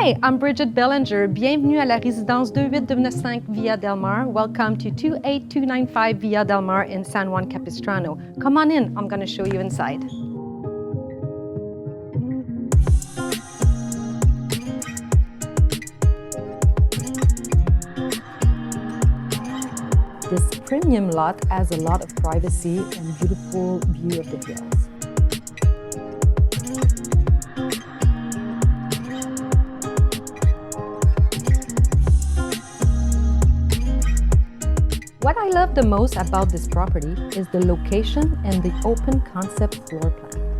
Hi, I'm Brigitte Bellinger. Bienvenue à la résidence 2895 Via Del Mar. Welcome to 28295 Via Del Mar in San Juan Capistrano. Come on in, I'm going to show you inside. This premium lot has a lot of privacy and beautiful view of the hills. What I love the most about this property is the location and the open concept floor plan.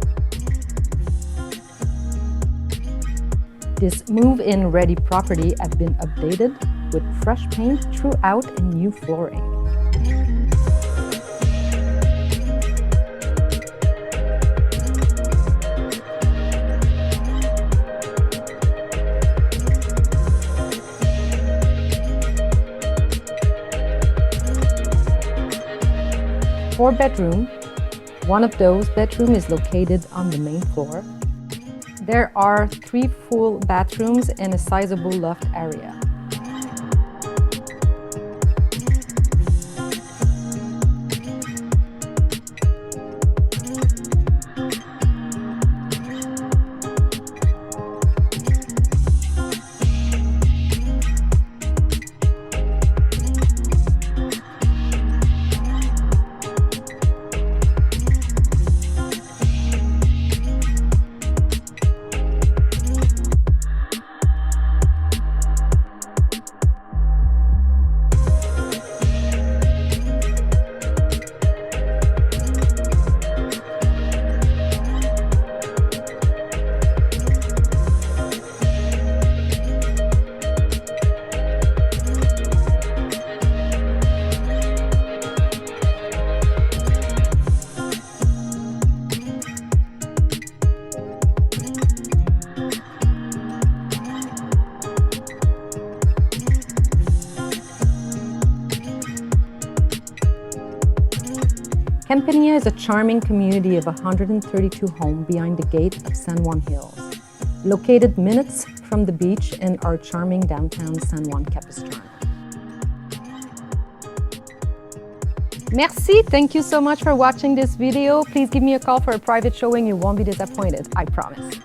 This move-in ready property has been updated with fresh paint throughout and new flooring. Four bedroom. One of those bedrooms is located on the main floor. There are 3 full bathrooms and a sizable loft area. Campania is a charming community of 132 homes behind the gate of San Juan Hills, located minutes from the beach in our charming downtown San Juan Capistrano. Merci, thank you so much for watching this video. Please give me a call for a private showing. You won't be disappointed, I promise.